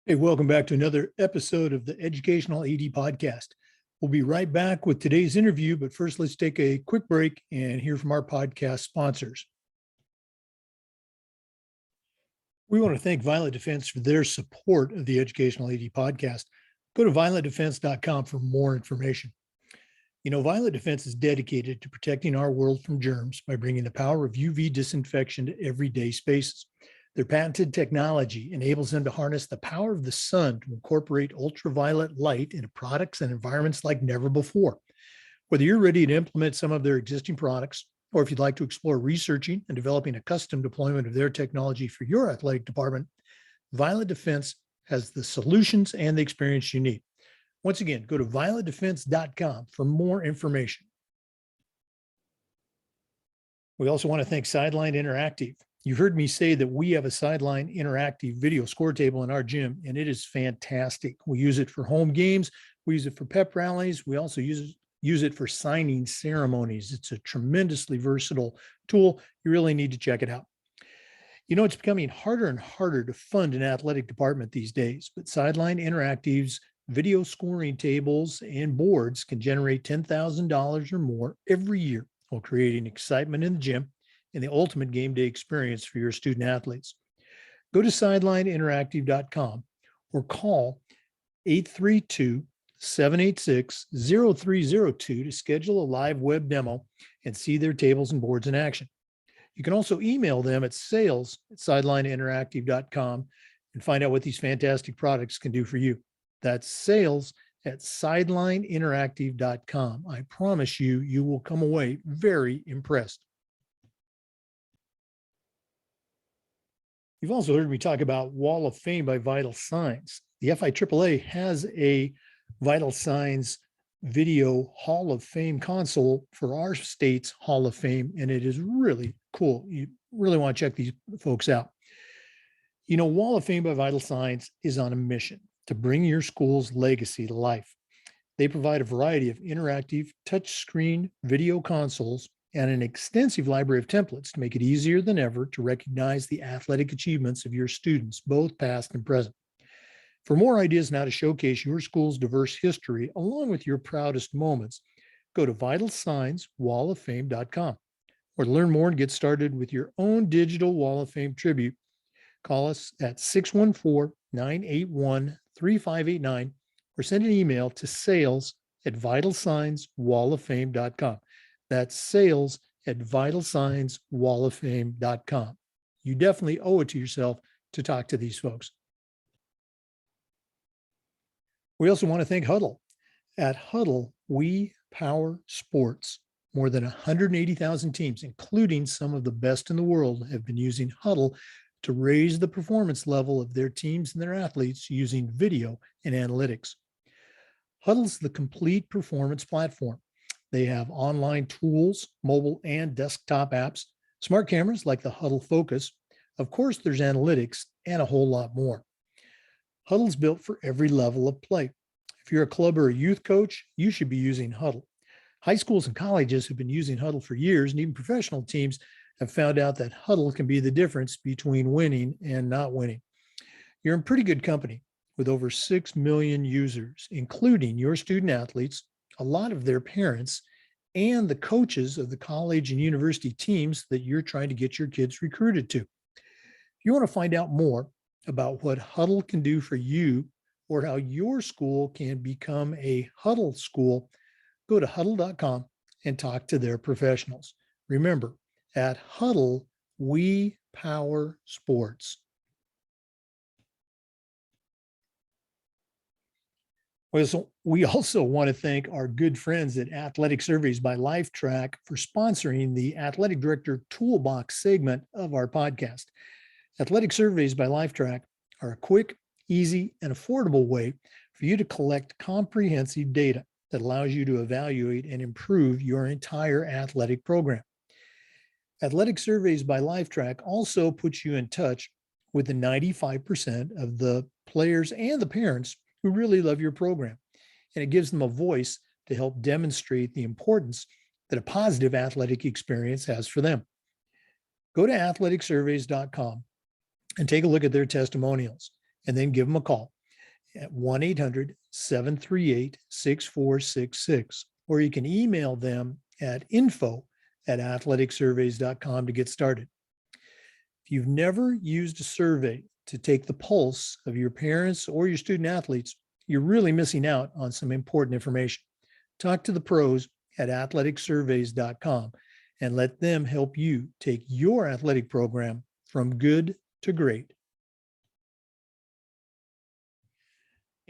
Hey, welcome back to another episode of the Educational AD Podcast. We'll be right back with today's interview, but first let's take a quick break and hear from our podcast sponsors. We want to thank Violet Defense for their support of the Educational AD Podcast. Go to violetdefense.com for more information. You know, Violet Defense is dedicated to protecting our world from germs by bringing the power of UV disinfection to everyday spaces. Their patented technology enables them to harness the power of the sun to incorporate ultraviolet light into products and environments like never before. Whether you're ready to implement some of their existing products, or if you'd like to explore researching and developing a custom deployment of their technology for your athletic department, Violet Defense has the solutions and the experience you need. Once again, go to violetdefense.com for more information. We also want to thank Sideline Interactive. You've heard me say that we have a Sideline Interactive video score table in our gym, and it is fantastic. We use it for home games. We use it for pep rallies. We also use it for signing ceremonies. It's a tremendously versatile tool. You really need to check it out. You know, it's becoming harder and harder to fund an athletic department these days, but Sideline Interactive's video scoring tables and boards can generate $10,000 or more every year while creating excitement in the gym and the ultimate game day experience for your student athletes. Go to sidelineinteractive.com or call 832-786-0302 to schedule a live web demo and see their tables and boards in action. You can also email them at sales@sidelineinteractive.com and find out what these fantastic products can do for you. That's sales@sidelineinteractive.com. I promise you, you will come away very impressed. You've also heard me talk about Wall of Fame by Vital Signs. The FIAAA has a Vital Signs video Hall of Fame console for our state's Hall of Fame, and it is really cool. You really want to check these folks out. You know, Wall of Fame by Vital Signs is on a mission to bring your school's legacy to life. They provide a variety of interactive touchscreen video consoles and an extensive library of templates to make it easier than ever to recognize the athletic achievements of your students, both past and present. For more ideas on how to showcase your school's diverse history, along with your proudest moments, go to vitalsignswalloffame.com. Or to learn more and get started with your own digital Wall of Fame tribute, call us at 614-981-3589 or send an email to sales@vitalsignswalloffame.com. That's sales@vitalsignswalloffame.com. You definitely owe it to yourself to talk to these folks. We also want to thank Huddle. At Huddle, we power sports. More than 180,000 teams, including some of the best in the world, have been using Huddle to raise the performance level of their teams and their athletes using video and analytics. Huddle's the complete performance platform. They have online tools, mobile and desktop apps, smart cameras like the Huddle Focus. Of course, there's analytics and a whole lot more. Huddle's built for every level of play. If you're a club or a youth coach, you should be using Huddle. High schools and colleges have been using Huddle for years, and even professional teams have found out that Huddle can be the difference between winning and not winning. You're in pretty good company with over 6 million users, including your student athletes, a lot of their parents, and the coaches of the college and university teams that you're trying to get your kids recruited to. If you want to find out more about what Huddle can do for you or how your school can become a Huddle school, go to huddle.com and talk to their professionals. Remember, at Huddle, we power sports. We also want to thank our good friends at Athletic Surveys by Lifetrack for sponsoring the Athletic Director Toolbox segment of our podcast. Athletic Surveys by Lifetrack are a quick, easy, and affordable way for you to collect comprehensive data that allows you to evaluate and improve your entire athletic program. Athletic Surveys by Lifetrack also puts you in touch with the 95% of the players and the parents who really love your program. And it gives them a voice to help demonstrate the importance that a positive athletic experience has for them. Go to athleticsurveys.com and take a look at their testimonials. and then give them a call at 1-800-738-6466, or you can email them at info@athleticsurveys.com to get started. If you've never used a survey to take the pulse of your parents or your student athletes, you're really missing out on some important information. Talk to the pros at athleticsurveys.com and let them help you take your athletic program from good to great.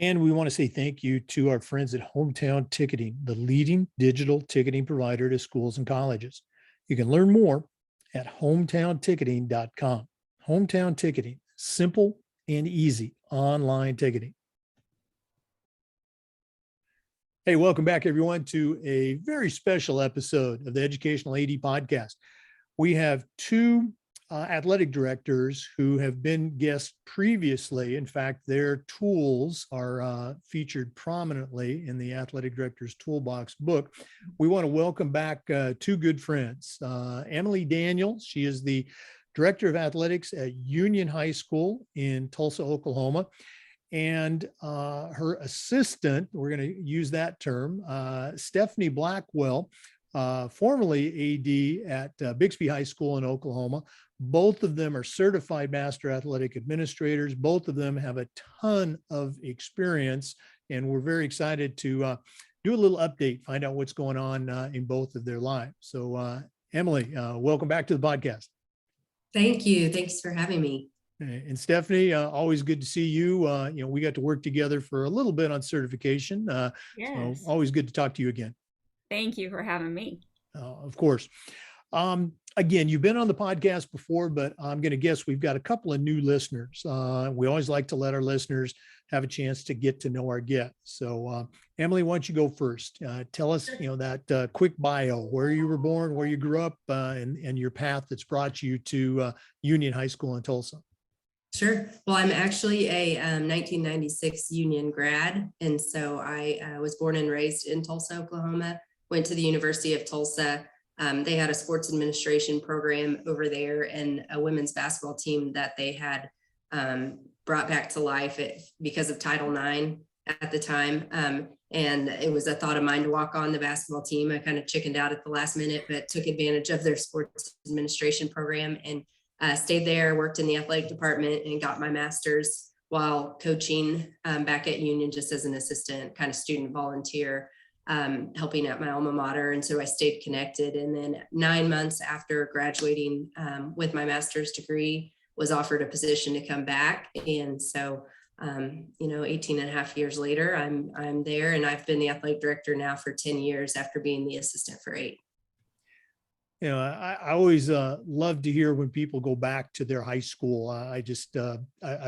And we want to say thank you to our friends at Hometown Ticketing, the leading digital ticketing provider to schools and colleges. You can learn more at hometownticketing.com. Hometown Ticketing, simple and easy online ticketing. Hey, welcome back, everyone, to a very special episode of the Educational AD Podcast. We have two athletic directors who have been guests previously. In fact, their tools are featured prominently in the Athletic Directors Toolbox book. We want to welcome back two good friends. Emily Daniels, she is the Director of Athletics at Union High School in Tulsa, Oklahoma. And her assistant, we're going to use that term, Stephanie Blackwell, formerly AD at Bixby High School in Oklahoma. Both of them are certified master athletic administrators. Both of them have a ton of experience, and we're very excited to do a little update, find out what's going on in both of their lives. So, Emily, welcome back to the podcast. Thank you. Thanks for having me. And Stephanie, always good to see you. We got to work together for a little bit on certification. Yes. So always good to talk to you again. Thank you for having me. Of course. Again, you've been on the podcast before, but I'm going to guess we've got a couple of new listeners. We always like to let our listeners have a chance to get to know our guests. So, Emily, why don't you go first? Tell us, that quick bio, where you were born, where you grew up, and your path that's brought you to Union High School in Tulsa. Sure. Well, I'm actually a 1996 Union grad. And so I was born and raised in Tulsa, Oklahoma, went to the University of Tulsa. They had a sports administration program over there and a women's basketball team that they had brought back to life because of Title IX at the time. And it was a thought of mine to walk on the basketball team. I kind of chickened out at the last minute, but took advantage of their sports administration program and stayed there, worked in the athletic department, and got my master's while coaching back at Union just as an assistant, kind of student volunteer, helping at my alma mater. And so I stayed connected. And then 9 months after graduating with my master's degree, was offered a position to come back. And so, 18 and a half years later, I'm there, and I've been the athletic director now for 10 years after being the assistant for 8. I always love to hear when people go back to their high school. I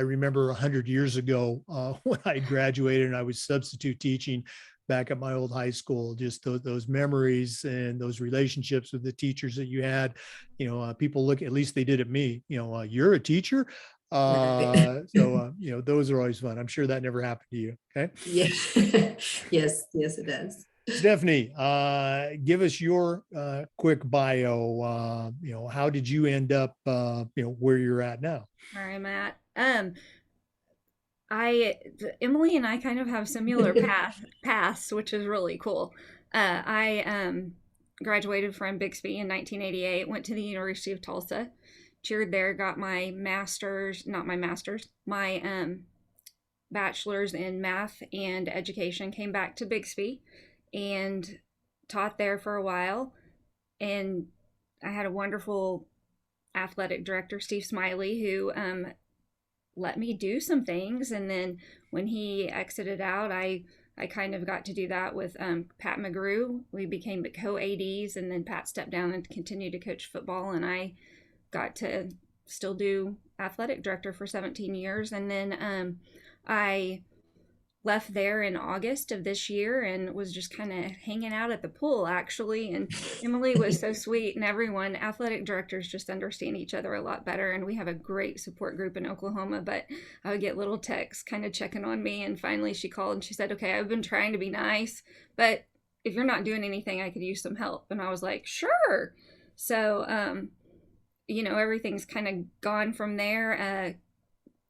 remember 100 years ago when I graduated and I was substitute teaching back at my old high school, just those memories and those relationships with the teachers that you had. People look, at least they did at me, you're a teacher. So those are always fun. I'm sure that never happened to you. Okay. Yeah. Yes, it does. Stephanie, give us your quick bio. How did you end up, where you're at now? Where I'm at. Emily and I kind of have similar paths, which is really cool. I graduated from Bixby in 1988, went to the University of Tulsa, cheered there, got my bachelor's in math and education, came back to Bixby and taught there for a while. And I had a wonderful athletic director, Steve Smiley, who let me do some things. And then when he exited out, I kind of got to do that with Pat McGrew. We became co-ADs, and then Pat stepped down and continued to coach football. And I got to still do athletic director for 17 years. And then I left there in August of this year and was just kind of hanging out at the pool, actually. And Emily was so sweet, and everyone, athletic directors just understand each other a lot better. And we have a great support group in Oklahoma, but I would get little texts kind of checking on me. And finally she called and she said, okay, I've been trying to be nice, but if you're not doing anything, I could use some help. And I was like, sure. So, everything's kind of gone from there.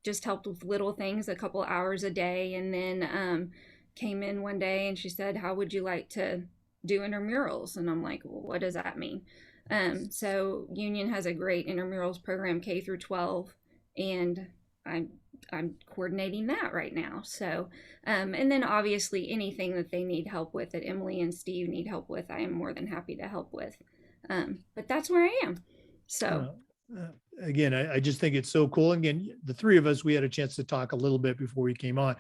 just helped with little things a couple hours a day. And then came in one day and she said, how would you like to do intramurals? And I'm like, well, what does that mean? So Union has a great intramurals program, K through 12, and I'm coordinating that right now. So, and then obviously anything that they need help with, that Emily and Steve need help with, I am more than happy to help with. But that's where I am. So, Again, I just think it's so cool. Again, the three of us, we had a chance to talk a little bit before we came on.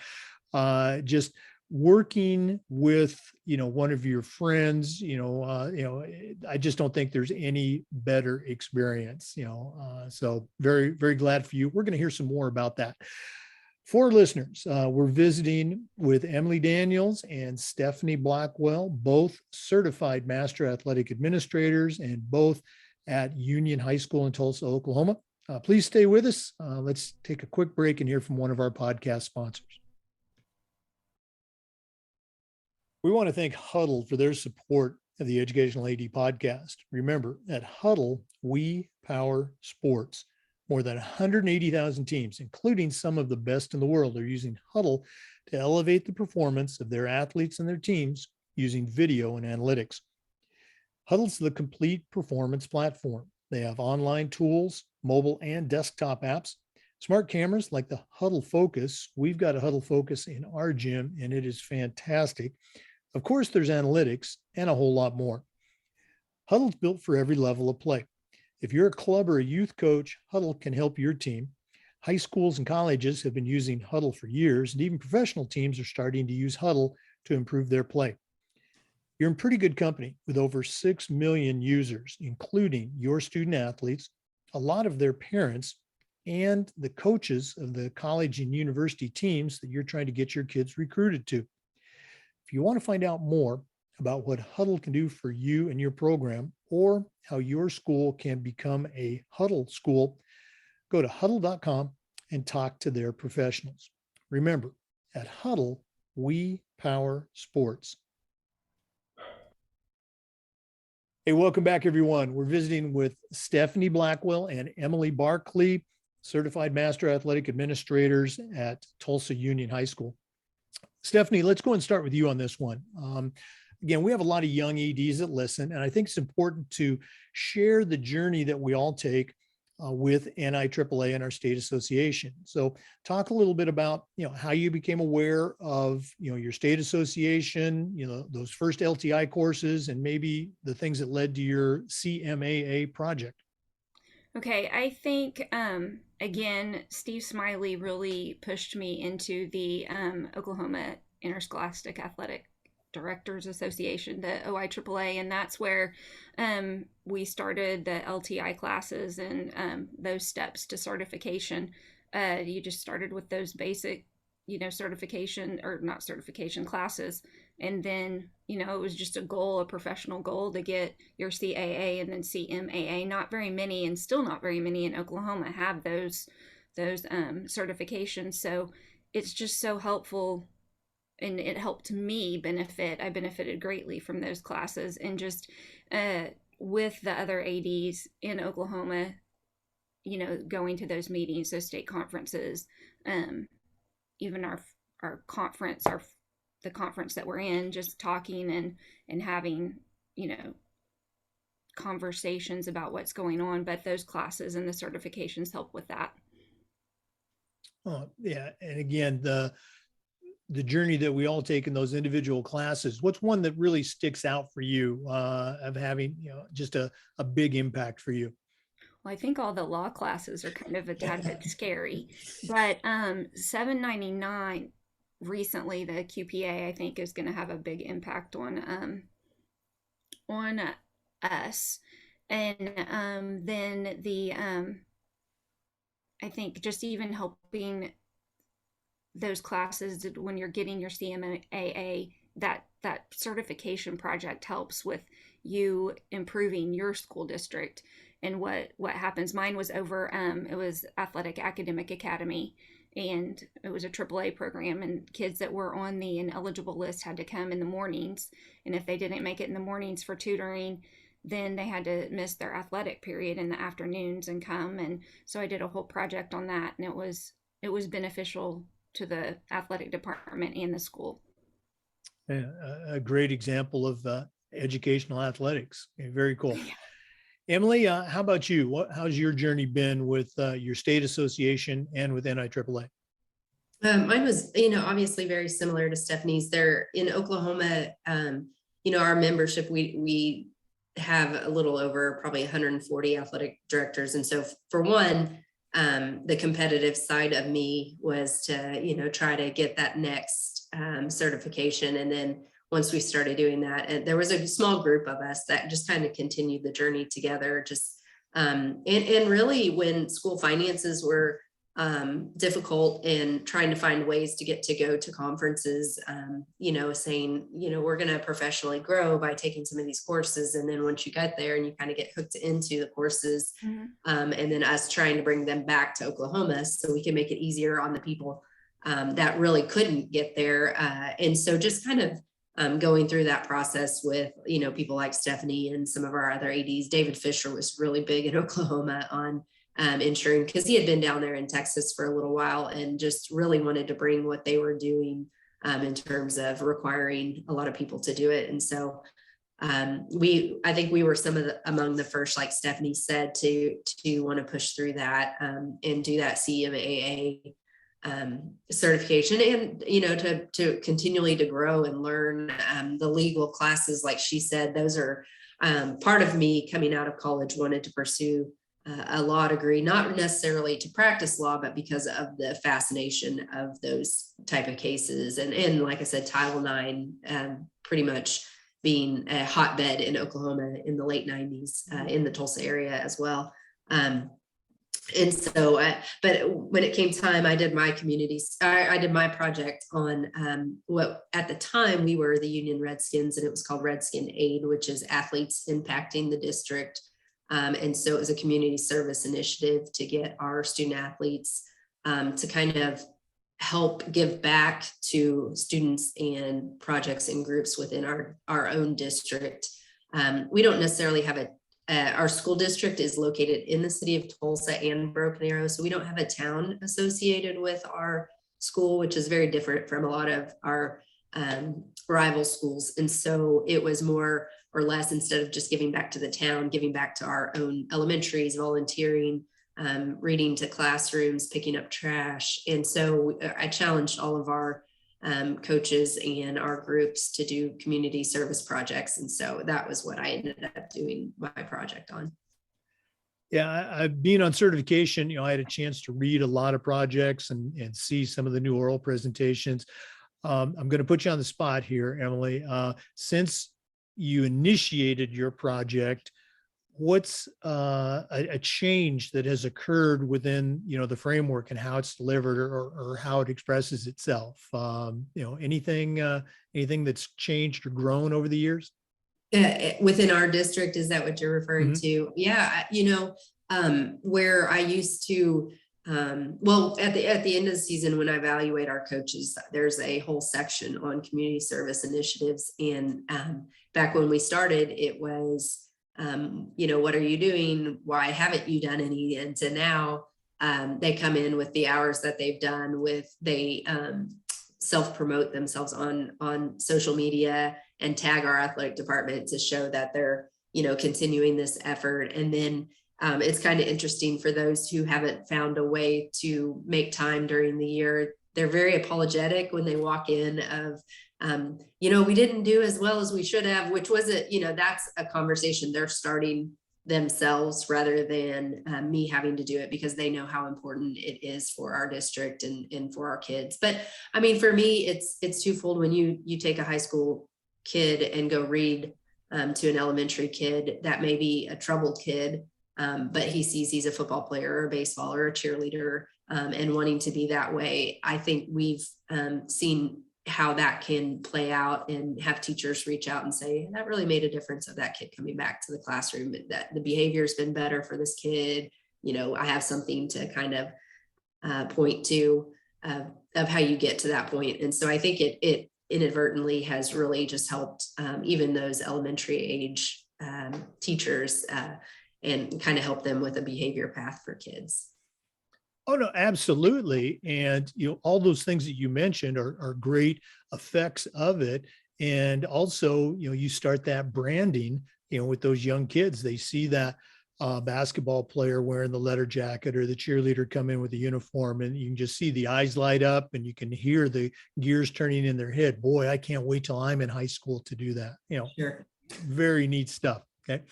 Just working with, one of your friends, I just don't think there's any better experience, so very, very glad for you. We're going to hear some more about that. For listeners, we're visiting with Emily Daniels and Stephanie Blackwell, both certified master athletic administrators and both at Union High School in Tulsa, Oklahoma. Please stay with us. Let's take a quick break and hear from one of our podcast sponsors. We want to thank Huddle for their support of the Educational AD podcast. Remember, at Huddle, we power sports. More than 180,000 teams, including some of the best in the world, are using Huddle to elevate the performance of their athletes and their teams using video and analytics. Huddle's the complete performance platform. They have online tools, mobile and desktop apps, smart cameras like the Huddle Focus. We've got a Huddle Focus in our gym, and it is fantastic. Of course, there's analytics and a whole lot more. Huddle's built for every level of play. If you're a club or a youth coach, Huddle can help your team. High schools and colleges have been using Huddle for years, and even professional teams are starting to use Huddle to improve their play. You're in pretty good company with over 6 million users, including your student athletes, a lot of their parents, and the coaches of the college and university teams that you're trying to get your kids recruited to. If you want to find out more about what Huddle can do for you and your program, or how your school can become a Huddle school, go to huddle.com and talk to their professionals. Remember, at Huddle, we power sports. Hey, welcome back, everyone. We're visiting with Stephanie Blackwell and Emily Barkley, certified master athletic administrators at Tulsa Union High School. Stephanie, let's go and start with you on this one. Again, we have a lot of young EDs that listen, and I think it's important to share the journey that we all take with NIAAA and our state association. So talk a little bit about, how you became aware of, your state association, those first LTI courses, and maybe the things that led to your CMAA project. okay, I think, again, Steve Smiley really pushed me into the Oklahoma Interscholastic Athletic Directors Association, the OIAAA, and that's where we started the LTI classes and those steps to certification. You just started with those basic, certification, or not certification classes, and then it was just a professional goal to get your CAA and then CMAA. Not very many, and still not very many in Oklahoma, have those certifications. So it's just so helpful. And it helped me benefit. I benefited greatly from those classes, and just with the other ADs in Oklahoma, going to those meetings, those state conferences, even our conference, the conference that we're in, just talking and having, conversations about what's going on. But those classes and the certifications help with that. Oh, yeah. And again, the journey that we all take in those individual classes, what's one that really sticks out for you of having, just a big impact for you? Well, I think all the law classes are kind of a tad bit scary, but 799 recently, the QPA, I think, is going to have a big impact on us. And then I think just even helping those classes when you're getting your CMAA, that certification project helps with you improving your school district. And what happens, mine was over, it was Athletic Academic Academy, and it was a AAA program, and kids that were on the ineligible list had to come in the mornings, and if they didn't make it in the mornings for tutoring, then they had to miss their athletic period in the afternoons and come. And so I did a whole project on that, and it was it was beneficial to the athletic department and the school. Yeah, a great example of educational athletics. Okay, very cool. Emily, how about you? How's your journey been with your state association and with NIAAA? Mine was, obviously very similar to Stephanie's. There in Oklahoma, our membership, we have a little over probably 140 athletic directors. And so for one, the competitive side of me was to, try to get that next certification. And then once we started doing that, and there was a small group of us that just kind of continued the journey together, just and really when school finances were difficult and trying to find ways to go to conferences, saying, we're going to professionally grow by taking some of these courses. And then once you get there and you kind of get hooked into the courses, and then us trying to bring them back to Oklahoma so we can make it easier on the people that really couldn't get there. And so just kind of going through that process with, people like Stephanie and some of our other ADs. David Fisher was really big in Oklahoma on ensuring, because he had been down there in Texas for a little while and just really wanted to bring what they were doing in terms of requiring a lot of people to do it. And so I think we were among the first, like Stephanie said, to want to push through that and do that CMAA certification, and to continually to grow and learn the legal classes. Like she said, those are part of me coming out of college wanted to pursue a law degree, not necessarily to practice law, but because of the fascination of those type of cases. And like I said, Title IX pretty much being a hotbed in Oklahoma in the late 90s in the Tulsa area as well. And so, but when it came time, I did my I did my project on what at the time we were the Union Redskins, and it was called Redskin Aid, which is athletes impacting the district. And so it was a community service initiative to get our student athletes to kind of help give back to students and projects and groups within our own district. We don't necessarily have our school district is located in the city of Tulsa and Broken Arrow, so we don't have a town associated with our school, which is very different from a lot of our rival schools. And so it was more or less, instead of just giving back to the town, giving back to our own elementaries, volunteering, reading to classrooms, picking up trash. And so I challenged all of our coaches and our groups to do community service projects. And so that was what I ended up doing my project on. Yeah, I've been on certification. I had a chance to read a lot of projects and see some of the new oral presentations. I'm going to put you on the spot here, Emily. Since you initiated your project, what's a change that has occurred within the framework and how it's delivered or how it expresses itself? Anything that's changed or grown over the years? Within our district, is that what you're referring to? Yeah, where I used to well, at the end of the season, when I evaluate our coaches, there's a whole section on community service initiatives. And back when we started, it was what are you doing? Why haven't you done any? And so now they come in with the hours that they've done they self-promote themselves on social media and tag our athletic department to show that they're, continuing this effort. And then it's kind of interesting for those who haven't found a way to make time during the year. They're very apologetic when they walk in of, we didn't do as well as we should have, which was that's a conversation they're starting themselves rather than me having to do it, because they know how important it is for our district and for our kids. But I mean, for me, it's twofold. When you take a high school kid and go read to an elementary kid that may be a troubled kid, but he sees he's a football player or a baseball or a cheerleader and wanting to be that way. I think we've seen how that can play out and have teachers reach out and say, that really made a difference of that kid coming back to the classroom, that the behavior has been better for this kid. I have something to kind of point to of how you get to that point. And so I think it inadvertently has really just helped even those elementary age teachers and kind of help them with a behavior path for kids. Oh no, absolutely. And all those things that you mentioned are great effects of it. And also, you start that branding, with those young kids. They see that basketball player wearing the letter jacket or the cheerleader come in with the uniform, and you can just see the eyes light up and you can hear the gears turning in their head. Boy, I can't wait till I'm in high school to do that. Sure. Very neat stuff. Okay.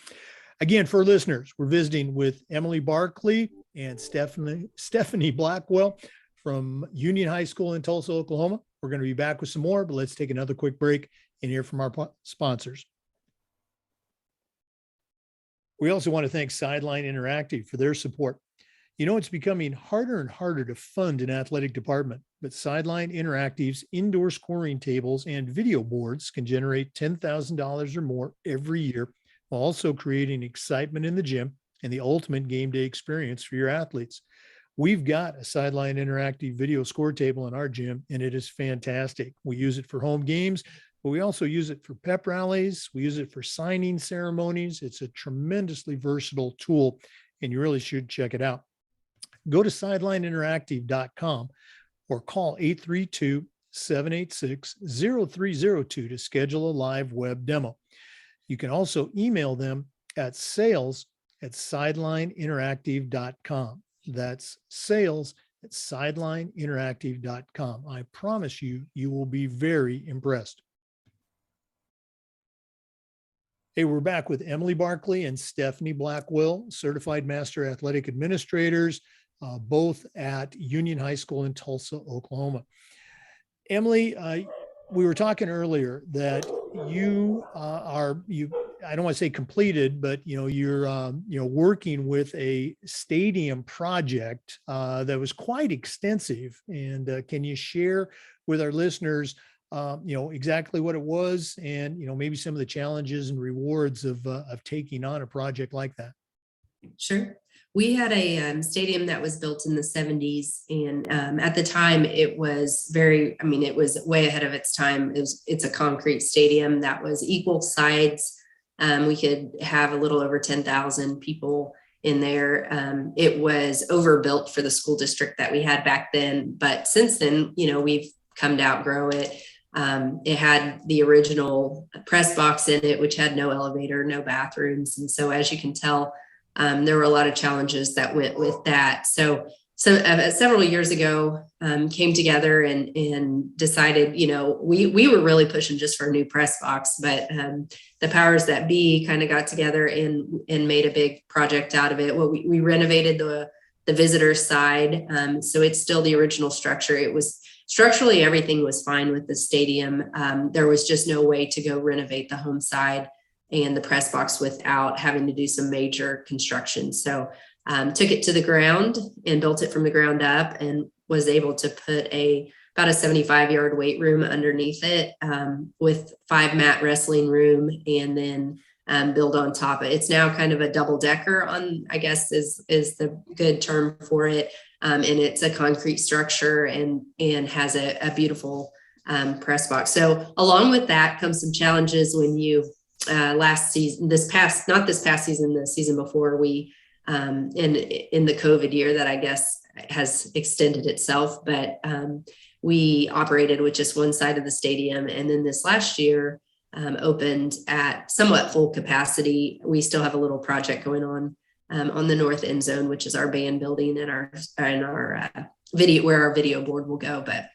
Again, for listeners, we're visiting with Emily Barkley and Stephanie Blackwell from Union High School in Tulsa, Oklahoma. We're going to be back with some more, but let's take another quick break and hear from our sponsors. We also want to thank Sideline Interactive for their support. It's becoming harder and harder to fund an athletic department, but Sideline Interactive's indoor scoring tables and video boards can generate $10,000 or more every year, while also creating excitement in the gym and the ultimate game day experience for your athletes. We've got a Sideline Interactive video score table in our gym, and it is fantastic. We use it for home games, but we also use it for pep rallies. We use it for signing ceremonies. It's a tremendously versatile tool, and you really should check it out. Go to sidelineinteractive.com or call 832-786-0302 to schedule a live web demo. You can also email them at sales@sidelineinteractive.com. That's sales@sidelineinteractive.com. I promise you, you will be very impressed. Hey, we're back with Emily Barkley and Stephanie Blackwell, certified master athletic administrators, both at Union High School in Tulsa, Oklahoma. Emily, we were talking earlier that you I don't want to say completed, but you're working with a stadium project that was quite extensive. And can you share with our listeners exactly what it was, and maybe some of the challenges and rewards of taking on a project like that? Sure. We had a stadium that was built in the 70s. And at the time, it was it was way ahead of its time. It's a concrete stadium that was equal sides. We could have a little over 10,000 people in there. It was overbuilt for the school district that we had back then. But since then, we've come to outgrow it. It had the original press box in it, which had no elevator, no bathrooms. And so, as you can tell, there were a lot of challenges that went with that. So several years ago, came together and decided, we were really pushing just for a new press box, but the powers that be kind of got together and made a big project out of it. Well, we renovated the visitor side. So it's still the original structure. It was structurally, everything was fine with the stadium. There was just no way to go renovate the home side and the press box without having to do some major construction. So took it to the ground and built it from the ground up, and was able to put about a 75-yard weight room underneath it, with 5-mat wrestling room, and then build on top of it. It's now kind of a double decker on, I guess is the good term for it. And it's a concrete structure and has a beautiful press box. So along with that comes some challenges when you last season, not this past season, the season before, we in the COVID year that I guess has extended itself, but we operated with just one side of the stadium. And then this last year opened at somewhat full capacity. We still have a little project going on the north end zone, which is our band building and our video, where our video board will go. But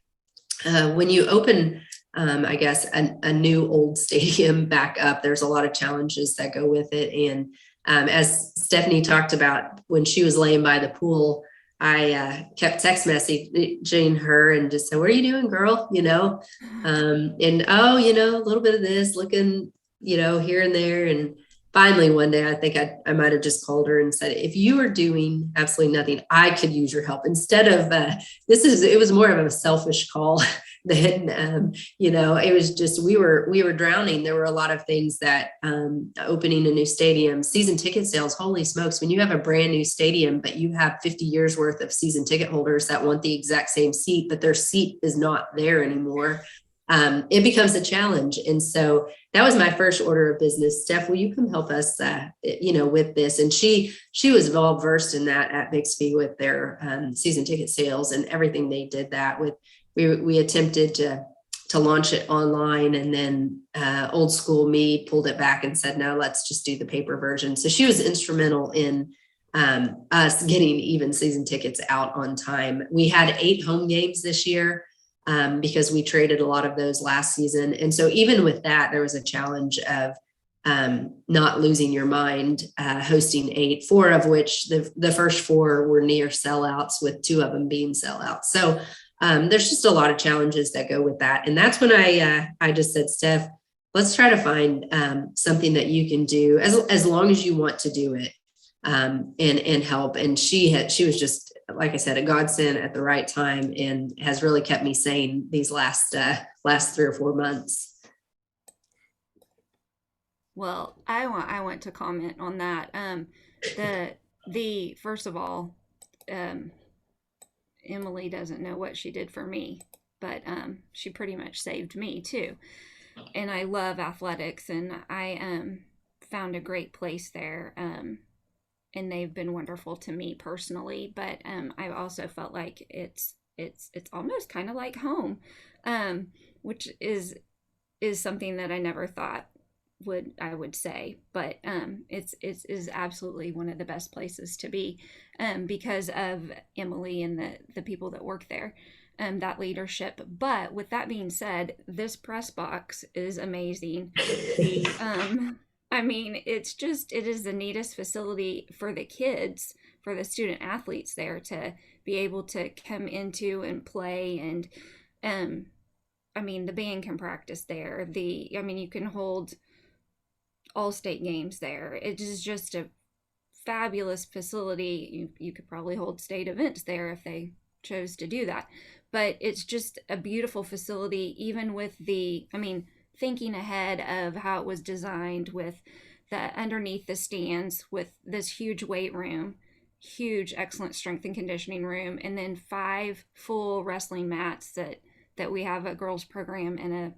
when you open I guess a new old stadium back up, there's a lot of challenges that go with it. And as Stephanie talked about, when she was laying by the pool, I kept text messaging her and just said, "What are you doing, girl?" A little bit of this, looking, here and there. And finally, one day, I think I might have just called her and said, "If you are doing absolutely nothing, I could use your help." Instead of it was more of a selfish call than it was just we were drowning. There were a lot of things that opening a new stadium, season ticket sales. Holy smokes! When you have a brand new stadium, but you have 50 years worth of season ticket holders that want the exact same seat, but their seat is not there anymore. it becomes a challenge. And so that was my first order of business. Steph, will you come help us, with this? And she was well versed in that at Bixby with their season ticket sales and everything they did that with. We attempted to launch it online, and then old school me pulled it back and said, no, let's just do the paper version. So she was instrumental in us getting even season tickets out on time. We had 8 home games this year because we traded a lot of those last season. And so even with that, there was a challenge of not losing your mind, hosting 8, 4 of which the first 4 were near sellouts, with 2 of them being sellouts. So there's just a lot of challenges that go with that. And that's when I just said, Steph, let's try to find something that you can do as long as you want to do it, and help. And she was just, like I said, a godsend at the right time, and has really kept me sane these last 3 or 4 months. Well, I want to comment on that. The first of all, Emily doesn't know what she did for me, but she pretty much saved me too. And I love athletics, and I found a great place there. And they've been wonderful to me personally, but I also felt like it's almost kind of like home, which is something that I never thought I would say, but it's is absolutely one of the best places to be, because of Emily and the people that work there, that leadership. But with that being said, this press box is amazing. I mean, it is the neatest facility for the kids, for the student athletes there to be able to come into and play. And I mean, the band can practice there. You can hold all state games there. It is just a fabulous facility. You could probably hold state events there if they chose to do that. But it's just a beautiful facility, even with thinking ahead of how it was designed, with the underneath the stands, with this huge weight room, huge excellent strength and conditioning room, and then 5 full wrestling mats that we have a girls program and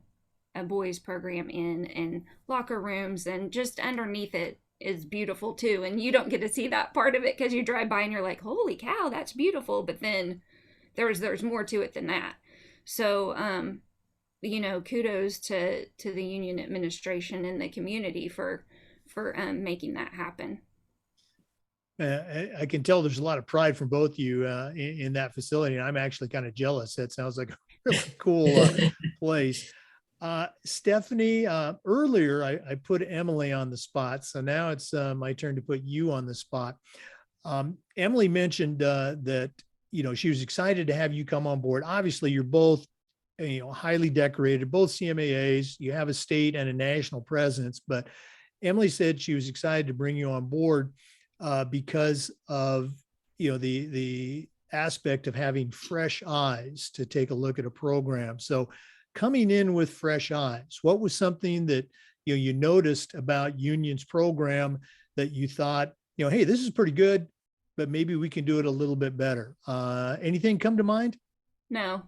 a boys program in, and locker rooms, and just underneath it is beautiful too. And you don't get to see that part of it because you drive by and you're like, holy cow, that's beautiful. But then there's more to it than that. So kudos to the union administration and the community for making that happen. I can tell there's a lot of pride from both you in that facility, and I'm actually kind of jealous. That sounds like a really cool place. Stephanie, earlier I put Emily on the spot, so now it's my turn to put you on the spot. Emily mentioned that she was excited to have you come on board. Obviously, you're both highly decorated, both CMAAs. You have a state and a national presence, but Emily said she was excited to bring you on board because of the aspect of having fresh eyes to take a look at a program. So coming in with fresh eyes, what was something that you noticed about Union's program that you thought, hey, this is pretty good, but maybe we can do it a little bit better? Anything come to mind? No,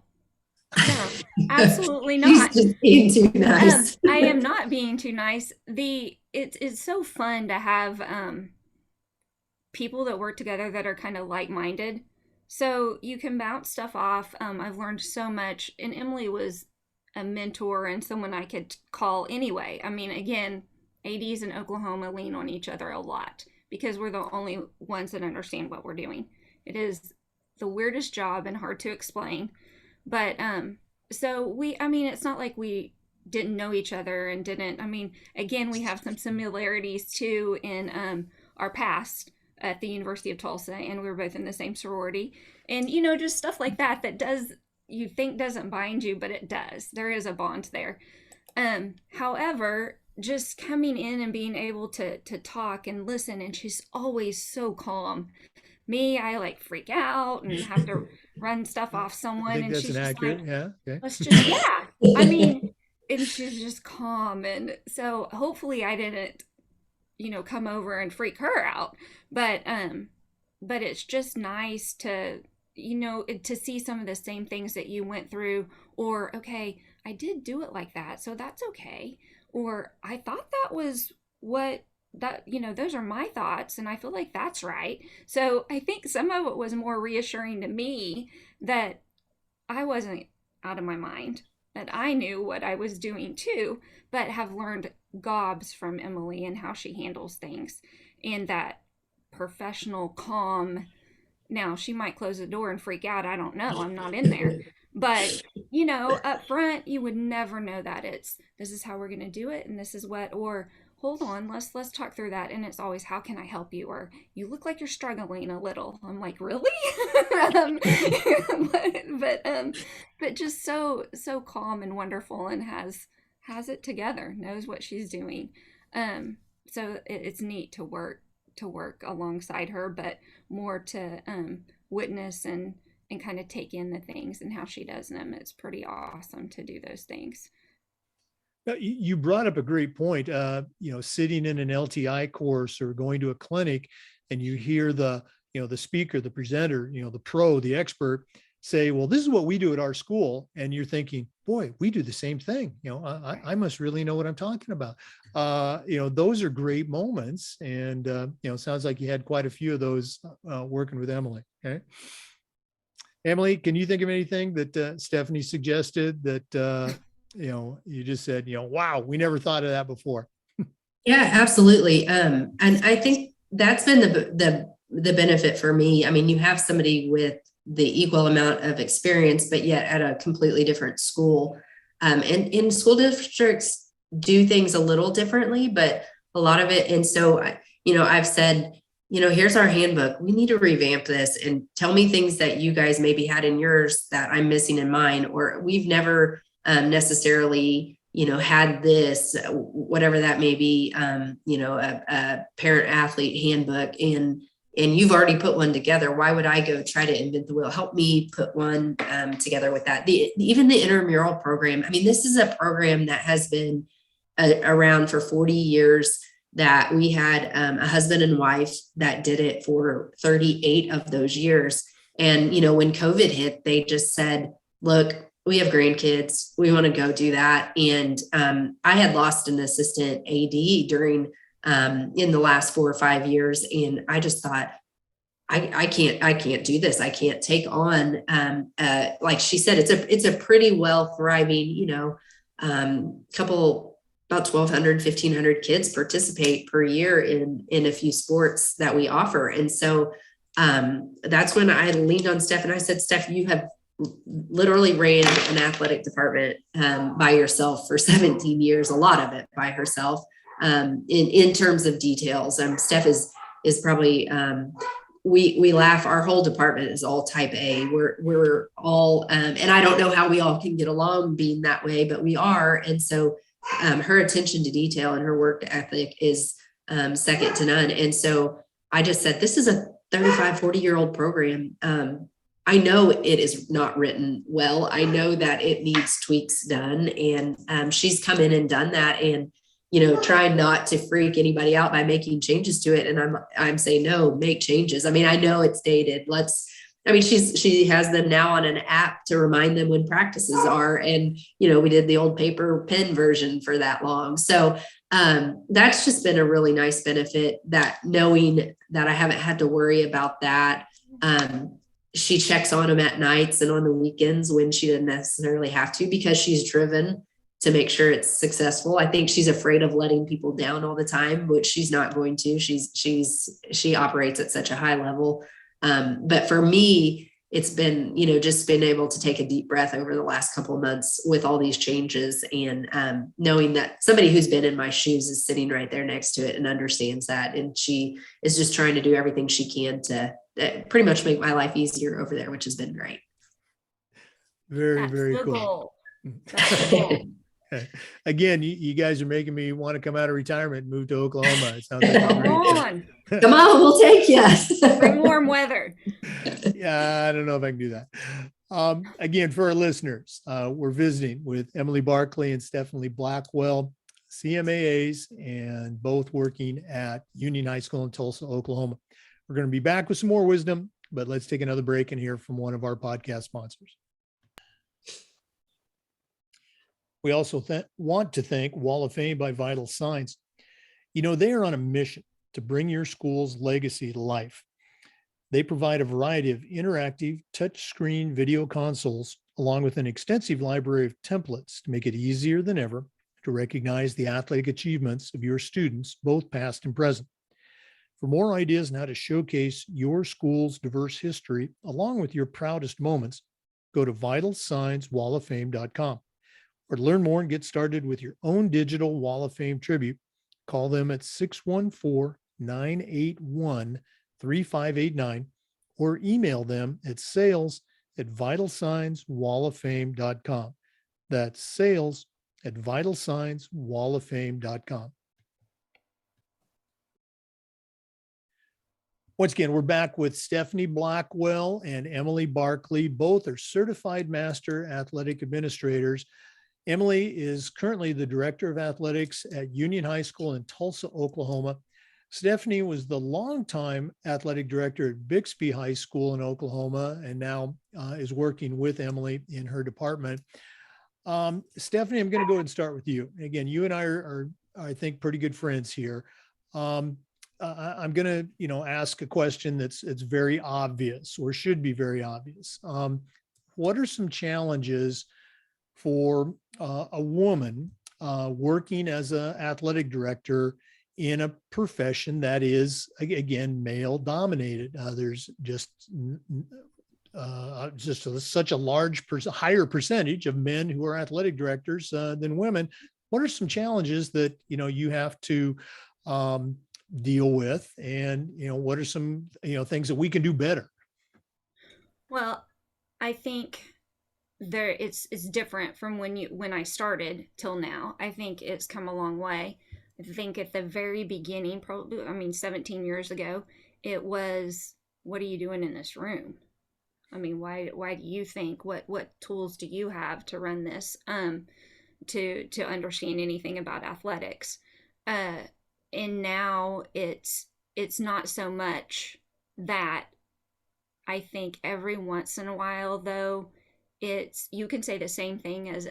absolutely not. She's just being too nice. I am not being too nice. It's so fun to have people that work together that are kind of like-minded, so you can bounce stuff off. I've learned so much, and Emily was a mentor and someone I could call anyway. Again, ADs in Oklahoma lean on each other a lot because we're the only ones that understand what we're doing. It is the weirdest job and hard to explain. But so it's not like we didn't know each other and didn't. Again, we have some similarities too in our past at the University of Tulsa, and we were both in the same sorority, and just stuff like that you think doesn't bind you, but it does. There is a bond there. However, just coming in and being able to talk and listen, and she's always so calm. Me, I freak out and have to run stuff off someone, and she's just accurate. like, yeah. Okay. let's just, yeah. And she's just calm, and so hopefully I didn't, come over and freak her out. But it's just nice to to see some of the same things that you went through, or, okay, I did do it like that, so that's okay. Or I thought that was what that, those are my thoughts, and I feel like that's right. So I think some of it was more reassuring to me that I wasn't out of my mind, that I knew what I was doing too, but have learned gobs from Emily and how she handles things, and that professional, calm. Now, she might close the door and freak out. I don't know. I'm not in there. But, up front, you would never know that it's, this is how we're going to do it, and this is what, or hold on, let's talk through that. And it's always, how can I help you? Or, you look like you're struggling a little. I'm like, really? um, but just so calm and wonderful, and has it together, knows what she's doing. So it's neat to work alongside her, but more to witness and kind of take in the things and how she does them. It's pretty awesome to do those things. You brought up a great point. Sitting in an LTI course or going to a clinic, and you hear the speaker, the presenter, the pro, the expert say, well, this is what we do at our school. And you're thinking, boy, we do the same thing. I must really know what I'm talking about. Those are great moments. And, sounds like you had quite a few of those working with Emily. Okay. Emily, can you think of anything that Stephanie suggested that, you just said, wow, we never thought of that before? Yeah, absolutely. And I think that's been the benefit for me. I mean, you have somebody with the equal amount of experience, but yet at a completely different school. And in school districts do things a little differently, but a lot of it. And so, I've said, here's our handbook. We need to revamp this and tell me things that you guys maybe had in yours that I'm missing in mine, or we've never necessarily, had this, whatever that may be, a parent athlete handbook, and you've already put one together. Why would I go try to invent the wheel? Help me put one together with that. Even the intramural program. I mean, this is a program that has been around for 40 years, that we had a husband and wife that did it for 38 of those years. And, when COVID hit, they just said, look, we have grandkids. We want to go do that. And I had lost an assistant AD during in the last 4 or 5 years. And I just thought, I can't do this. I can't take on, like she said, it's a pretty well thriving, couple, about 1,200, 1,500 kids participate per year in a few sports that we offer. And so that's when I leaned on Steph and I said, Steph, you have literally ran an athletic department by yourself for 17 years, a lot of it by herself. In terms of details, Steph is probably, we laugh, our whole department is all type A. We're all, and I don't know how we all can get along being that way, but we are. And so her attention to detail and her work ethic is second to none. And so I just said, this is a 35, 40-year-old program. I know it is not written well. I know that it needs tweaks done. And she's come in and done that, and, trying not to freak anybody out by making changes to it. And I'm saying, no, make changes. I mean, I know it's dated. She has them now on an app to remind them when practices are. And, we did the old paper pen version for that long. So that's just been a really nice benefit, that knowing that I haven't had to worry about that. She checks on them at nights and on the weekends when she didn't necessarily have to, because she's driven to make sure it's successful. I think she's afraid of letting people down all the time, which she's not going to. She operates at such a high level. But for me, it's been, just been able to take a deep breath over the last couple of months with all these changes, and knowing that somebody who's been in my shoes is sitting right there next to it and understands that. And she is just trying to do everything she can to pretty much make my life easier over there, which has been great. Very, very cool. That's the goal. Again, you guys are making me want to come out of retirement and move to Oklahoma. It sounds like a great Come on, we'll take you. Bring warm weather. Yeah, I don't know if I can do that. Again, for our listeners, we're visiting with Emily Barkley and Stephanie Blackwell, CMAAs, and both working at Union High School in Tulsa, Oklahoma. We're going to be back with some more wisdom, but let's take another break and hear from one of our podcast sponsors. We also want to thank Wall of Fame by Vital Signs. You know, they are on a mission to bring your school's legacy to life. They provide a variety of interactive touchscreen video consoles, along with an extensive library of templates to make it easier than ever to recognize the athletic achievements of your students, both past and present. For more ideas on how to showcase your school's diverse history, along with your proudest moments, go to vitalsignswalloffame.com. Or to learn more and get started with your own digital Wall of Fame tribute, call them at 614-981-3589 or email them at sales@vitalsignswalloffame.com. That's sales@vitalsignswalloffame.com. Once again, we're back with Stephanie Blackwell and Emily Barkley. Both are certified master athletic administrators. Emily is currently the director of athletics at Union High School in Tulsa, Oklahoma. Stephanie was the longtime athletic director at Bixby High School in Oklahoma, and now is working with Emily in her department. Stephanie, I'm going to go ahead and start with you. Again, you and I are I think, pretty good friends here. I'm going to, ask a question it's very obvious, or should be very obvious. What are some challenges for a woman working as an athletic director in a profession that is, again, male dominated? There's just such a higher percentage of men who are athletic directors than women. What are some challenges that, you have to deal with? And, what are some, things that we can do better? Well, I think it's different from when I started till now. I think it's come a long way. I think at the very beginning, probably, 17 years ago, it was, what are you doing in this room? Why do you think, what tools do you have to run this, to understand anything about athletics? And now it's not so much that. I think every once in a while, though, you can say the same thing as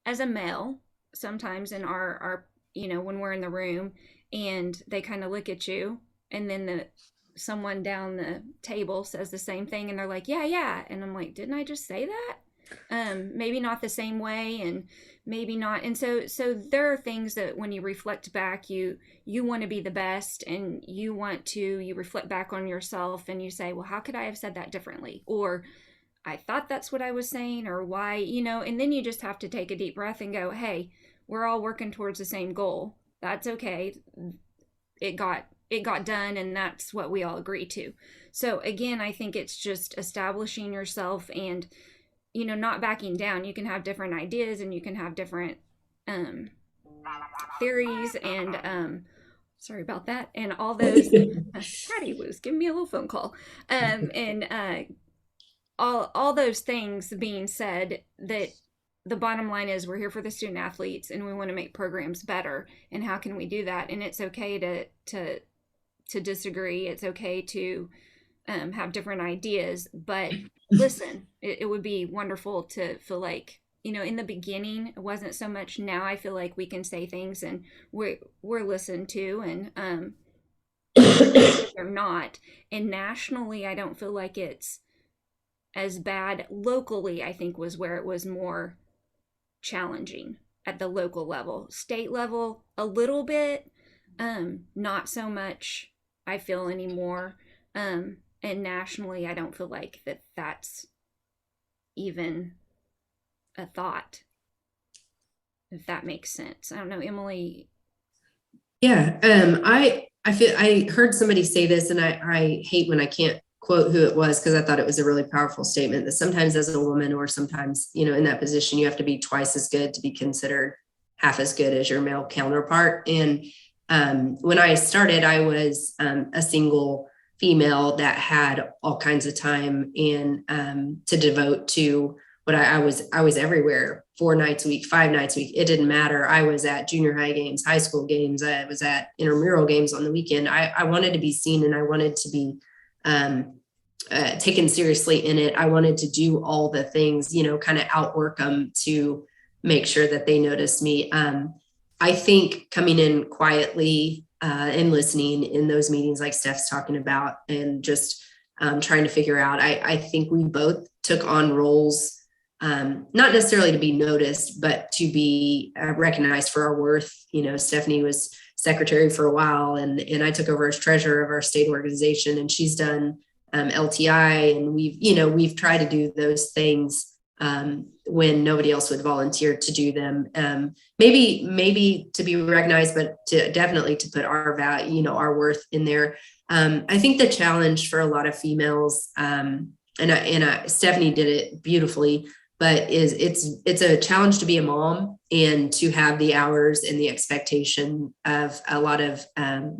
a male sometimes in our when we're in the room and they kind of look at you, and then someone down the table says the same thing and they're like, yeah, and I'm like, didn't I just say that? Maybe not the same way, and maybe not. And so there are things that when you reflect back, you want to be the best, and you reflect back on yourself and you say, well, how could I have said that differently? Or I thought that's what I was saying, or why, and then you just have to take a deep breath and go, hey, we're all working towards the same goal. That's okay. It got done, and that's what we all agree to. So again, I think it's just establishing yourself and, not backing down. You can have different ideas and you can have different theories and sorry about that. And all those, Patty was giving me a little phone call. And all those things being said, that the bottom line is we're here for the student athletes and we want to make programs better. And how can we do that? And it's okay to disagree. It's okay to have different ideas, but listen, it would be wonderful to feel like, in the beginning, it wasn't so much. Now I feel like we can say things and we're listened to, and they're not. And nationally, I don't feel like it's as bad. Locally, I think was where it was more challenging at the local level. State level, a little bit, not so much, I feel, anymore. And nationally, I don't feel like that's even a thought, if that makes sense. I don't know, Emily. Yeah, I heard somebody say this, and I hate when I can't quote who it was, because I thought it was a really powerful statement, that sometimes as a woman, or sometimes, in that position, you have to be twice as good to be considered half as good as your male counterpart. And when I started, I was a single female that had all kinds of time and to devote to what I was everywhere, 4 nights a week, 5 nights a week. It didn't matter. I was at junior high games, high school games. I was at intramural games on the weekend. I wanted to be seen, and I wanted to be taken seriously in it. I wanted to do all the things, kind of outwork them to make sure that they noticed me. I think coming in quietly and listening in those meetings like Steph's talking about, and just trying to figure out, I think we both took on roles, not necessarily to be noticed, but to be recognized for our worth. Stephanie was secretary for a while, and I took over as treasurer of our state organization, and she's done LTI, and we've tried to do those things when nobody else would volunteer to do them. Maybe to be recognized, but definitely to put our value, our worth in there. I think the challenge for a lot of females, and Stephanie did it beautifully, but it's a challenge to be a mom and to have the hours and the expectation of a lot of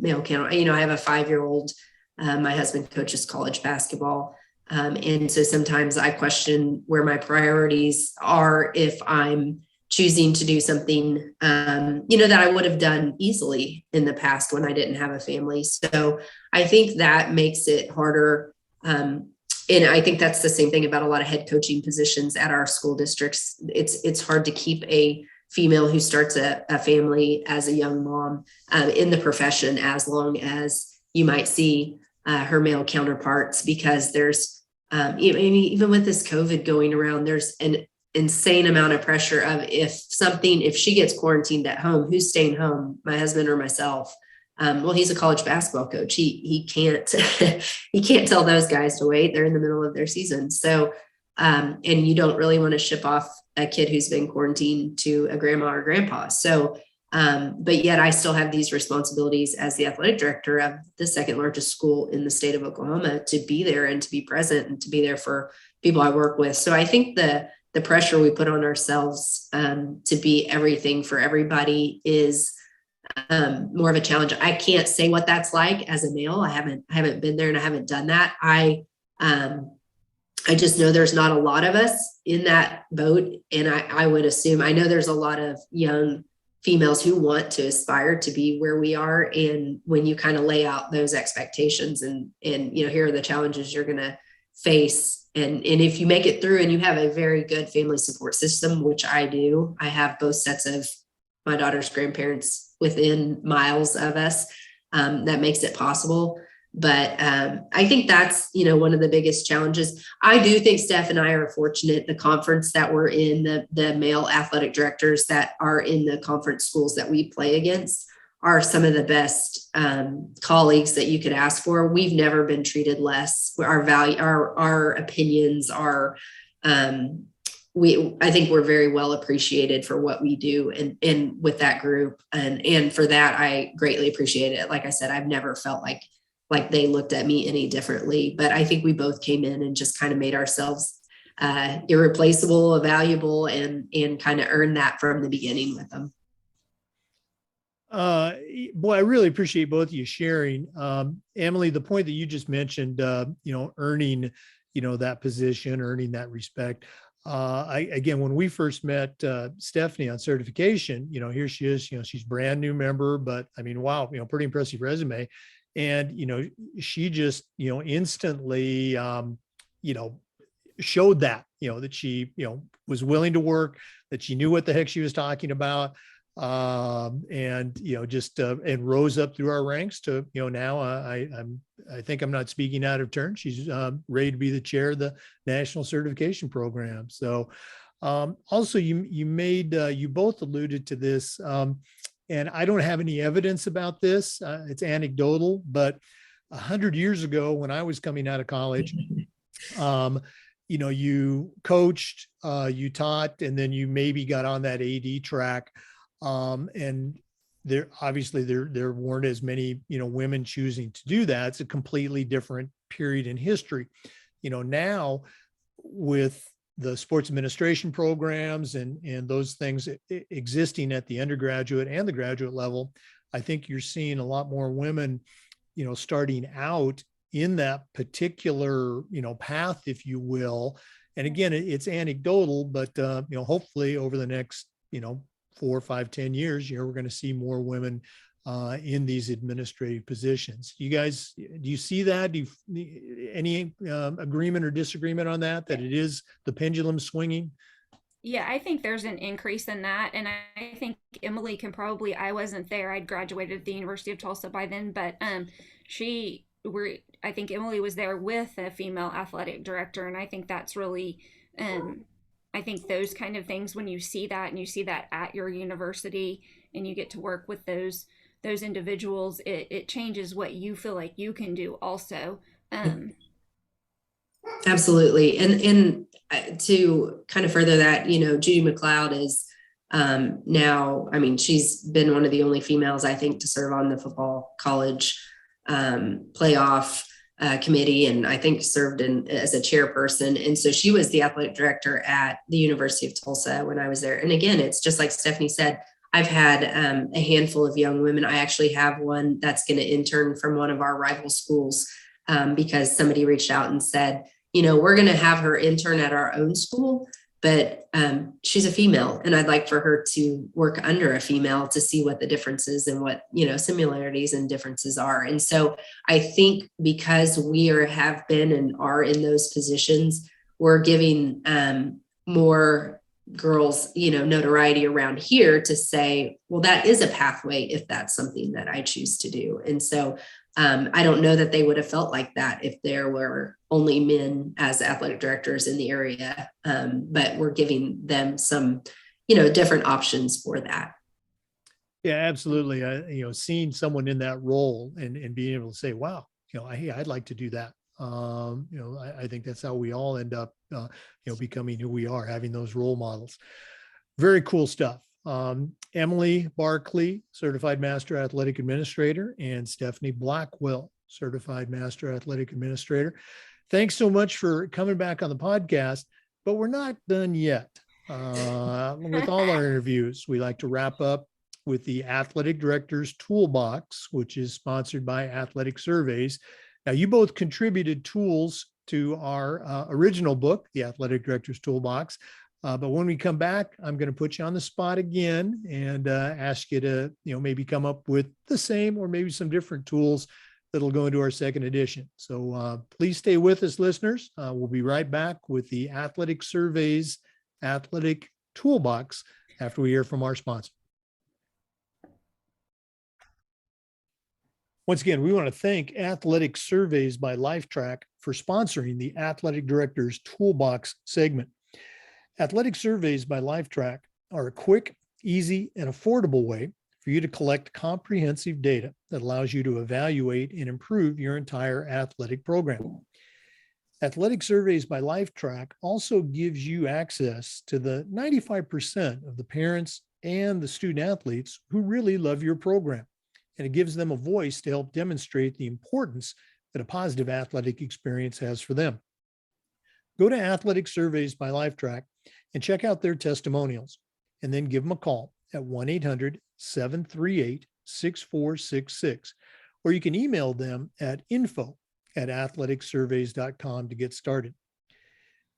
male count. I have a 5-year-old. My husband coaches college basketball. And so sometimes I question where my priorities are if I'm choosing to do something, that I would have done easily in the past when I didn't have a family. So I think that makes it harder. And I think that's the same thing about a lot of head coaching positions at our school districts. It's hard to keep a female who starts a family as a young mom in the profession as long as you might see her male counterparts, because there's even with this COVID going around, there's an insane amount of pressure of if she gets quarantined at home, who's staying home, my husband or myself? Well, he's a college basketball coach. He can't he can't tell those guys to wait. They're in the middle of their season. So and you don't really want to ship off a kid who's been quarantined to a grandma or grandpa. So but yet I still have these responsibilities as the athletic director of the second largest school in the state of Oklahoma, to be there and to be present and to be there for people I work with. So I think the pressure we put on ourselves to be everything for everybody is more of a challenge. I can't say what that's like as a male. I haven't been there and I haven't done that. I just know there's not a lot of us in that boat. And I would assume, I know there's a lot of young females who want to aspire to be where we are. And when you kind of lay out those expectations and here are the challenges you're going to face. And if you make it through and you have a very good family support system, which I do, I have both sets of my daughter's grandparents within miles of us, that makes it possible. But I think that's, one of the biggest challenges. I do think Steph and I are fortunate. The conference that we're in, the male athletic directors that are in the conference schools that we play against are some of the best colleagues that you could ask for. We've never been treated less. Our value, our opinions are, I think we're very well appreciated for what we do and with that group. And for that, I greatly appreciate it. Like I said, I've never felt like they looked at me any differently, but I think we both came in and just kind of made ourselves irreplaceable, valuable, and kind of earned that from the beginning with them. Boy, I really appreciate both of you sharing. Emily, the point that you just mentioned, earning, that position, earning that respect. Again, when we first met Stephanie on certification, here she is, she's brand new member, but I mean, wow, pretty impressive resume. And, she just, instantly, showed that, that she, was willing to work, that she knew what the heck she was talking about. And, just, and rose up through our ranks to, now I think I'm not speaking out of turn. She's ready to be the chair of the National Certification Program. So also you both alluded to this, and I don't have any evidence about this. It's anecdotal, but 100 years ago when I was coming out of college, you coached, you taught, and then you maybe got on that AD track. And there weren't as many, women choosing to do that. It's a completely different period in history. Now with the sports administration programs and those things existing at the undergraduate and the graduate level, I think you're seeing a lot more women, starting out in that particular, path, if you will. And again, it's anecdotal, but, hopefully over the next, 4, 5, 10 years, we're going to see more women in these administrative positions. You guys, do you see that? Do you, any agreement or disagreement on that, that it is the pendulum swinging? Yeah, I think there's an increase in that. And I think Emily can probably, I wasn't there. I'd graduated at the University of Tulsa by then, but she were, I think Emily was there with a female athletic director. And I think that's really, um, I think those kind of things, when you see that and you see that at your university and you get to work with those individuals, it changes what you feel like you can do also. Um, Absolutely. And to kind of further that, Judy McLeod is now, I mean, she's been one of the only females, I think, to serve on the football college playoff committee, and I think served as a chairperson. And so she was the athletic director at the University of Tulsa when I was there. And again, it's just like Stephanie said, I've had a handful of young women. I actually have one that's going to intern from one of our rival schools because somebody reached out and said, we're going to have her intern at our own school, but she's a female and I'd like for her to work under a female to see what the differences and what, similarities and differences are. And so I think because we have been and are in those positions, we're giving more girls, notoriety around here to say, well, that is a pathway if that's something that I choose to do. And so I don't know that they would have felt like that if there were only men as athletic directors in the area, but we're giving them some, different options for that. Yeah, absolutely. Seeing someone in that role and being able to say, wow, hey, I'd like to do that. I think that's how we all end up, becoming who we are, having those role models. Very cool stuff. Emily Barkley, Certified Master Athletic Administrator, and Stephanie Blackwell, Certified Master Athletic Administrator. Thanks so much for coming back on the podcast, but we're not done yet. With all our interviews, we like to wrap up with the Athletic Director's Toolbox, which is sponsored by Athletic Surveys. Now, you both contributed tools to our original book, The Athletic Director's Toolbox. But when we come back, I'm going to put you on the spot again and ask you to, maybe come up with the same or maybe some different tools that'll go into our second edition. So please stay with us, listeners. We'll be right back with the Athletic Surveys Athletic Toolbox after we hear from our sponsor. Once again, we want to thank Athletic Surveys by Lifetrack for sponsoring the Athletic Director's Toolbox segment. Athletic Surveys by Lifetrack are a quick, easy, and affordable way for you to collect comprehensive data that allows you to evaluate and improve your entire athletic program. Athletic Surveys by Lifetrack also gives you access to the 95% of the parents and the student athletes who really love your program. And it gives them a voice to help demonstrate the importance that a positive athletic experience has for them. Go to Athletic Surveys by Lifetrack and check out their testimonials, and then give them a call at 1-800-738-6466, or you can email them at info@athleticsurveys.com to get started.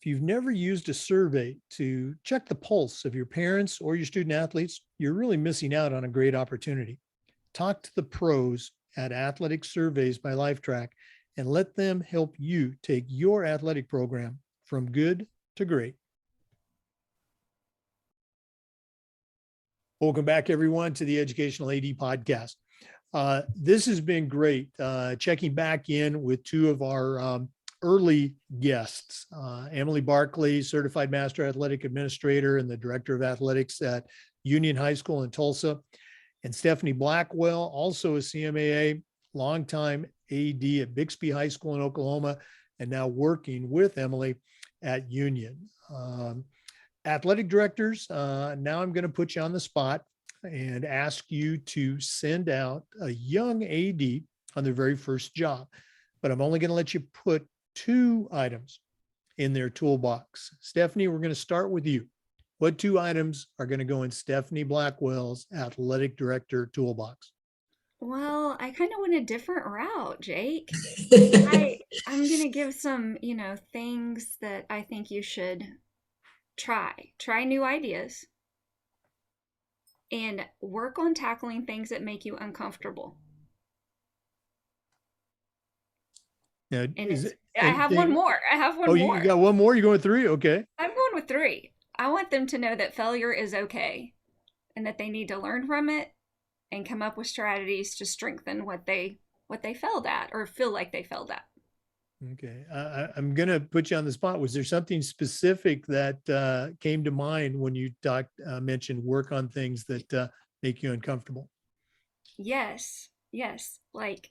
If you've never used a survey to check the pulse of your parents or your student athletes, you're really missing out on a great opportunity. Talk to the pros at Athletic Surveys by Lifetrack and let them help you take your athletic program from good to great. Welcome back, everyone, to the Educational AD Podcast. This has been great, checking back in with two of our early guests, Emily Barkley, Certified Master Athletic Administrator and the Director of Athletics at Union High School in Tulsa, and Stephanie Blackwell, also a CMAA, longtime AD at Bixby High School in Oklahoma, and now working with Emily at Union. Athletic directors, now I'm going to put you on the spot and ask you to send out a young AD on their very first job, but I'm only going to let you put 2 items in their toolbox. Stephanie, we're going to start with you. What 2 items are going to go in Stephanie Blackwell's athletic director toolbox? Well, I kind of went a different route, Jake. I'm going to give some, things that I think you should try new ideas. and work on tackling things that make you uncomfortable. Now, And is it's, it I have one anything? more. I have one Oh, more. you got one more? You're going with three? Okay. I'm going with three. I want them to know that failure is okay and that they need to learn from it and come up with strategies to strengthen what they failed at or feel like they failed at. Okay. I'm going to put you on the spot. Was there something specific that came to mind when you mentioned work on things that make you uncomfortable? Yes, yes, like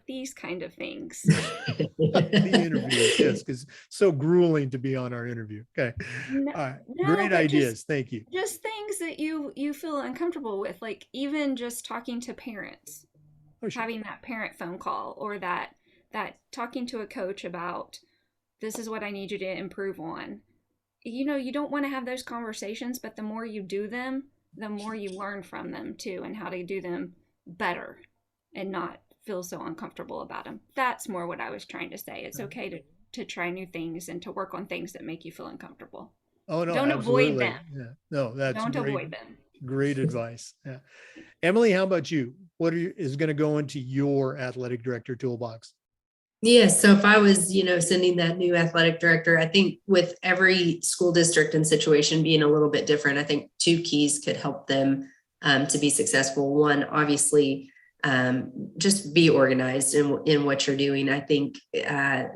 these kind of things. The interviews, yes, because so grueling to be on our interview. Okay. No, All right. no, Great but ideas. Thank you. just things that you feel uncomfortable with, like even just talking to parents, Oh, sure. having that parent phone call, or that talking to a coach about this is what I need you to improve on. You don't want to have those conversations, but the more you do them, the more you learn from them too, and how to do them better and not feel so uncomfortable about them. That's more what I was trying to say. It's okay to try new things and to work on things that make you feel uncomfortable. Oh, no, Don't avoid absolutely. them. Yeah. No, that's Don't great. avoid them. Great advice. Yeah. Emily, how about you? What is going to go into your athletic director toolbox? Yes. So if I was, sending that new athletic director, I think with every school district and situation being a little bit different, I think two keys could help them to be successful. One, obviously, just be organized in what you're doing. I think I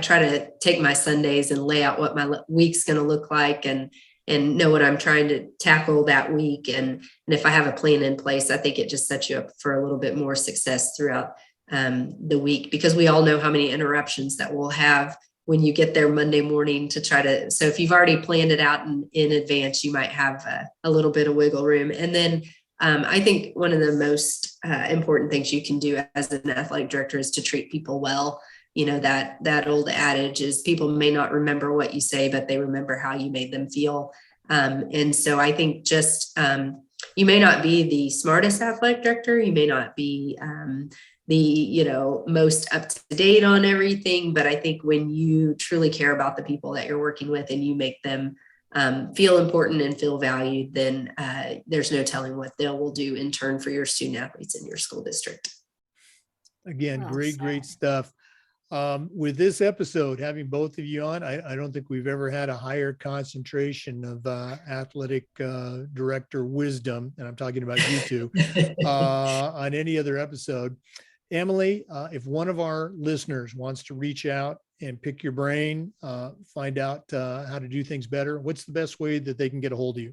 try to take my Sundays and lay out what my week's going to look like and know what I'm trying to tackle that week. And if I have a plan in place, I think it just sets you up for a little bit more success throughout the week, because we all know how many interruptions that we'll have when you get there Monday morning to try to. So if you've already planned it out in advance, you might have a little bit of wiggle room. And then I think one of the most important things you can do as an athletic director is to treat people well. That old adage is people may not remember what you say, but they remember how you made them feel. And so I think just you may not be the smartest athletic director, you may not be the most up to date on everything, but I think when you truly care about the people that you're working with and you make them feel important and feel valued, then there's no telling what they will do in turn for your student athletes in your school district. Again, Well great said. stuff. With this episode, having both of you on, I don't think we've ever had a higher concentration of athletic director wisdom, and I'm talking about you two, on any other episode. Emily, if one of our listeners wants to reach out and pick your brain, find out how to do things better, what's the best way that they can get a hold of you?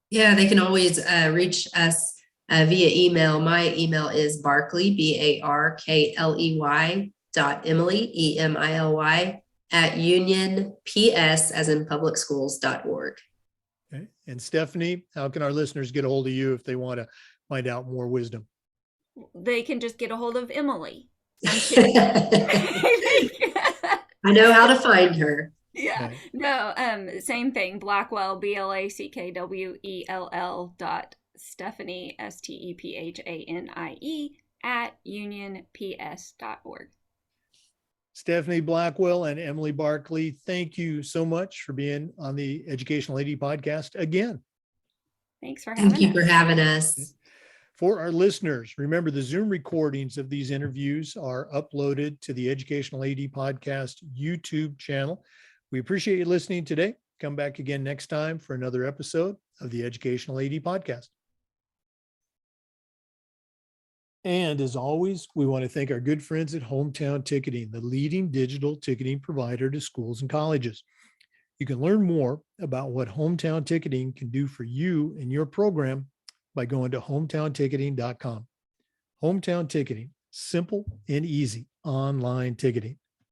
Yeah, they can always reach us via email. My email is Barkley, BARKLEY .Emily, EMILY at Union PS as in public schools.org. Okay. And Stephanie, how can our listeners get a hold of you if they want to find out more wisdom? They can just get a hold of Emily. I'm kidding. I know how to find her. Yeah. Okay. No, same thing. Blackwell, BLACKWELL Stephanie, STEPHANIE at unionps.org. Stephanie Blackwell and Emily Barkley, thank you so much for being on the Educational AD podcast again. Thanks for having us. Thank you for having us. For our listeners, remember the Zoom recordings of these interviews are uploaded to the Educational AD podcast YouTube channel. We appreciate you listening today. Come back again next time for another episode of the Educational AD podcast. And as always, we want to thank our good friends at Hometown Ticketing, the leading digital ticketing provider to schools and colleges. You can learn more about what Hometown Ticketing can do for you and your program by going to hometownticketing.com. Hometown Ticketing, simple and easy online ticketing.